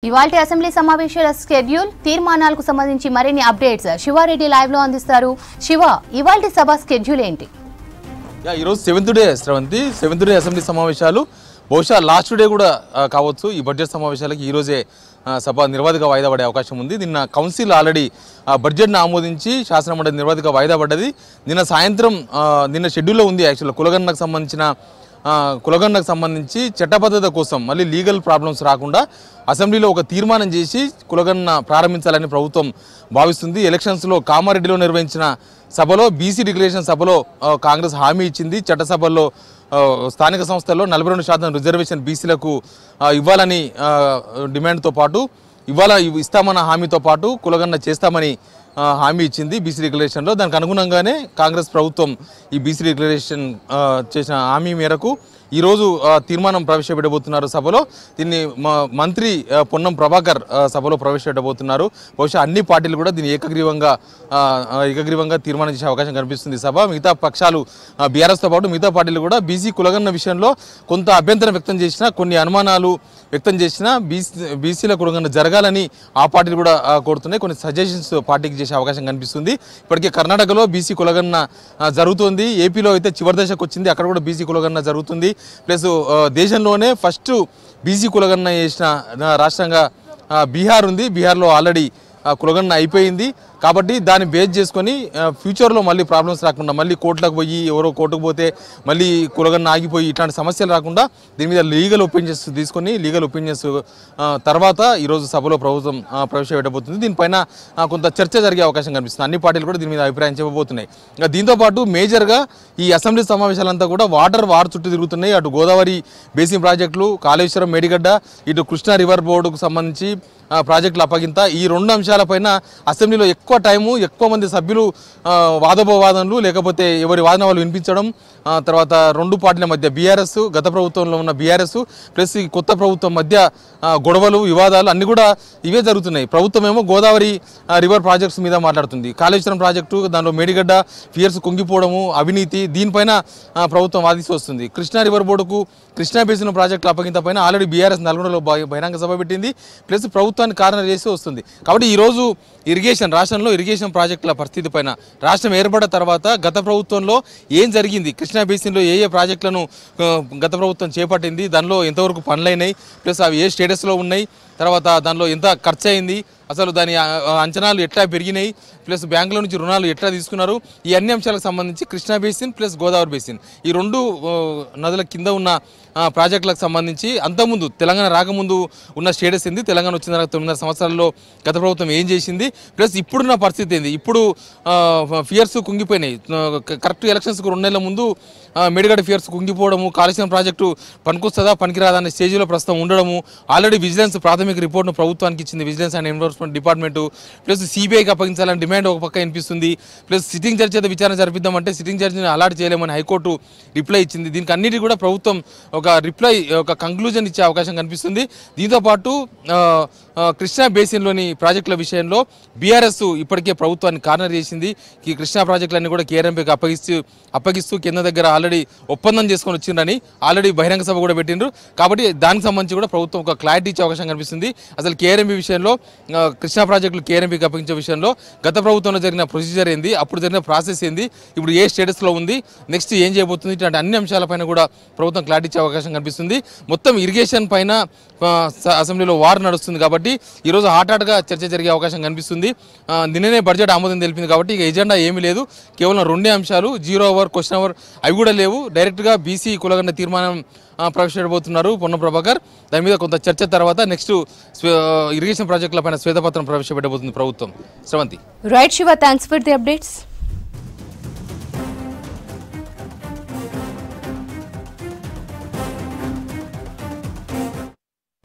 ఇవాల్టి అసెంబ్లీ సమావేశాల షెడ్యూల్ తీర్మానాలకు సంబంధించి మరిన్ని అప్డేట్స్ శివారెడ్డి లైవ్ లో అందిస్తారు. శివ, ఇవాల్టి సభ షెడ్యూల్ ఏంటి? ఈ రోజు 7th day Sravanthi 7th day assembly సమావేశాలు బహుశా లాస్ట్ డే కూడా కావచ్చు. ఈ బడ్జెట్ సమావేశాలకు ఈ రోజే సభ నిర్వాధిక వాయిదా పడే అవకాశం ఉంది. నిన్న కౌన్సిల్ ఆల్రెడీ బడ్జెట్ను ఆమోదించి శాసనమండలి నిర్వాధిక వాయిదా పడ్డది. నిన్న సాయంత్రం నిన్న షెడ్యూల్లో ఉంది యాక్చువల్గా కులగణనకు సంబంధించి చట్టబద్ధత కోసం మళ్ళీ లీగల్ ప్రాబ్లమ్స్ రాకుండా అసెంబ్లీలో ఒక తీర్మానం చేసి కులగణన ప్రారంభించాలని ప్రభుత్వం భావిస్తుంది. ఎలక్షన్స్లో కామారెడ్డిలో నిర్వహించిన సభలో బీసీ డిక్లరేషన్ సభలో కాంగ్రెస్ హామీ ఇచ్చింది. చట్టసభల్లో స్థానిక సంస్థల్లో 42% రిజర్వేషన్ బీసీలకు ఇవ్వాలని డిమాండ్తో పాటు ఇస్తామన్న హామీతో పాటు కులగణన చేస్తామని హామీ ఇచ్చింది బీసీ డిక్లరేషన్లో. దానికి అనుగుణంగానే కాంగ్రెస్ ప్రభుత్వం ఈ బీసీ డిక్లరేషన్ చేసిన హామీ మేరకు ఈరోజు తీర్మానం ప్రవేశపెట్టబోతున్నారు సభలో. దీన్ని మంత్రి పొన్నం ప్రభాకర్ సభలో ప్రవేశపెట్టబోతున్నారు. బహుశా అన్ని పార్టీలు కూడా దీన్ని ఏకగ్రీవంగా తీర్మానం చేసే అవకాశం కనిపిస్తుంది సభ. మిగతా పక్షాలు బీఆర్ఎస్తో పాటు మిగతా పార్టీలు కూడా బీసీ కులగణన విషయంలో కొంత అభ్యంతరం వ్యక్తం చేసినా, కొన్ని అనుమానాలు వ్యక్తం చేసినా బీసీల కులగణన జరగాలని ఆ పార్టీలు కూడా కోరుతున్నాయి. కొన్ని సజెషన్స్ పార్టీకి చేసే అవకాశం కనిపిస్తుంది. ఇప్పటికే కర్ణాటకలో బీసీ కులగణన జరుగుతుంది. ఏపీలో అయితే చివరి దశకు వచ్చింది, అక్కడ కూడా బీసీ కులగణన జరుగుతుంది. ప్లస్ దేశంలోనే ఫస్ట్ బీసీ కులగణన చేసిన రాష్ట్రంగా బీహార్ ఉంది. బీహార్లో ఆల్రెడీ కులగణన అయిపోయింది. కాబట్టి దాన్ని బేస్ చేసుకొని ఫ్యూచర్లో మళ్ళీ ప్రాబ్లమ్స్ రాకుండా, మళ్ళీ కోర్టులకు పోయి ఎవరో కోర్టుకు పోతే మళ్ళీ కులగణన ఆగిపోయి ఇట్లాంటి సమస్యలు రాకుండా దీని మీద లీగల్ ఒపీనియన్స్ తీసుకొని లీగల్ ఒపీనియన్స్ తర్వాత ఈరోజు సభలో ప్రభుత్వం ప్రవేశపెట్టబోతుంది. దీనిపైన కొంత చర్చ జరిగే అవకాశం కనిపిస్తుంది. అన్ని పార్టీలు కూడా దీని మీద అభిప్రాయం చెప్పబోతున్నాయి. దీంతోపాటు మేజర్గా ఈ అసెంబ్లీ సమావేశాలంతా కూడా వార్ చుట్టూ తిరుగుతున్నాయి. అటు గోదావరి బేసిన్ ప్రాజెక్టులు, కాళేశ్వరం, మేడిగడ్డ, ఇటు కృష్ణా రివర్ బోర్డుకు సంబంధించి ప్రాజెక్టుల అప్పగింత, ఈ రెండు అంశాలపైన అసెంబ్లీలో ఎక్కువ టైము, ఎక్కువ మంది సభ్యులు వాదోపవాదనలు లేకపోతే ఎవరి వాదన వాళ్ళు వినిపించడం, తర్వాత రెండు పార్టీల మధ్య బీఆర్ఎస్ గత ప్రభుత్వంలో ఉన్న బీఆర్ఎస్ ప్లస్ ఈ కొత్త ప్రభుత్వం మధ్య గొడవలు, వివాదాలు అన్నీ కూడా ఇవే జరుగుతున్నాయి. ప్రభుత్వం ఏమో గోదావరి రివర్ ప్రాజెక్ట్స్ మీద మాట్లాడుతుంది. కాళేశ్వరం ప్రాజెక్టు, దానిలో మేడిగడ్డ ఫియర్స్ కుంగిపోవడము, అవినీతి, దీనిపైన ప్రభుత్వం వాదిస్తూ వస్తుంది. కృష్ణా రివర్ బోర్డుకు కృష్ణా బేసిన్ ప్రాజెక్టుల అప్పగింత పైన ఆల్రెడీ బీఆర్ఎస్ నల్గొండలో బహిరంగ సభ పెట్టింది. ప్లస్ ప్రభుత్వాన్ని కార్నర్ చేసి వస్తుంది. కాబట్టి ఈరోజు రాష్ట్రంలో ఇరిగేషన్ ప్రాజెక్టుల పరిస్థితి పైన, రాష్ట్రం ఏర్పడిన తర్వాత గత ప్రభుత్వంలో ఏం జరిగింది, కృష్ణా బేసిన్లో ఏ ప్రాజెక్టులను గత ప్రభుత్వం చేపట్టింది, దానిలో ఎంతవరకు పనులైనాయి, ప్లస్ అవి ఏ స్టేటస్లో ఉన్నాయి, తర్వాత దానిలో ఎంత ఖర్చు అయింది, అసలు దాని అంచనాలు ఎట్లా పెరిగినాయి, ప్లస్ బ్యాంకుల నుంచి రుణాలు ఎట్లా తీసుకున్నారు, ఈ అన్ని అంశాలకు సంబంధించి Krishna basin plus Godavari basin ఈ రెండు నదుల కింద ఉన్న ప్రాజెక్టులకు సంబంధించి అంతకుముందు తెలంగాణ రాకముందు ఉన్న స్టేటస్ ఏంది, తెలంగాణ వచ్చిన తర్వాత 9 సంవత్సరాల్లో గత ప్రభుత్వం ఏం చేసింది, ప్లస్ ఇప్పుడున్న పరిస్థితి ఏంది. ఇప్పుడు ఫియర్స్ కుంగిపోయినాయి. కరెక్ట్ ఎలక్షన్స్కు 2 నెలల ముందు మేడిగడ్డ ఫియర్స్ కుంగిపోవడము, కాళేశ్వరం ప్రాజెక్టు పనికొస్తుందా పనికిరాదా అనే స్టేజ్లో ప్రస్తుతం ఉండడము, ఆల్రెడీ విజిలెన్స్ ప్రాథమిక రిపోర్ట్ను ప్రభుత్వానికి ఇచ్చింది vigilance and enforcement department, plus సిబిఐకి అప్పగించాలని డిమాండ్ ఒక పక్క వినిపిస్తుంది. ప్లస్ సిట్టింగ్ జడ్జి అయితే విచారణ జరిపిద్దామంటే సిట్టింగ్ జడ్జిని అలాట్ చేయలేమని హైకోర్టు రిప్లై ఇచ్చింది. దీనికి అన్నిటి కూడా ప్రభుత్వం ఒక కంక్లూజన్ ఇచ్చే అవకాశం కనిపిస్తుంది. దీంతోపాటు కృష్ణా బేసిన్లోని ప్రాజెక్టుల విషయంలో బీఆర్ఎస్ ఇప్పటికే ప్రభుత్వాన్ని కార్నర్ చేసింది. ఈ కృష్ణా ప్రాజెక్టులన్నీ కూడా కేఆర్ఎంపీకి అప్పగిస్తూ కింద దగ్గర ఆల్రెడీ ఒప్పందం చేసుకొని వచ్చిందని ఆల్రెడీ బహిరంగ సభ కూడా పెట్టిండ్రు. కాబట్టి దానికి సంబంధించి కూడా ప్రభుత్వం ఒక క్లారిటీ ఇచ్చే అవకాశం కనిపిస్తుంది. అసలు కేఆర్ఎంపీ విషయంలో, కృష్ణా ప్రాజెక్టులు కేఆర్ఎంపీకి అప్పగించే విషయంలో గత ప్రభుత్వంలో జరిగిన ప్రొసీజర్ ఏంది, అప్పుడు జరిగిన ప్రాసెస్ ఏంది, ఇప్పుడు ఏ స్టేటస్లో ఉంది, నెక్స్ట్ ఏం చేయబోతుంది, ఇట్లాంటి అన్ని అంశాలపైన కూడా ప్రభుత్వం క్లారిటీ ఇచ్చే అవకాశం కనిపిస్తుంది. మొత్తం ఇరిగేషన్ పైన అసెంబ్లీలో వార్ నడుస్తుంది. కాబట్టి ఈరోజు హాట్గా చర్చ జరిగే అవకాశం కనిపిస్తుంది. నిన్ననే బడ్జెట్ ఆమోదం తెలిపింది. కాబట్టి ఇక ఎజెండా ఏమీ లేదు, కేవలం 2 అంశాలు, 0 అవర్, క్వశ్చన్ అవర్ అవి కూడా లేవు. డైరెక్ట్గా బీసీ కులగణన తీర్మానం ప్రవేశపెట్టబోతున్నారు పొన్నం ప్రభాకర్. దాని మీద కొంత చర్చ తర్వాత నెక్స్ట్ ఇరిగేషన్ ప్రాజెక్టుల పైన శ్వేతపత్రం ప్రవేశపెట్టబోతుంది ప్రభుత్వం. Sravanthi. Right Shiva, thanks for the updates.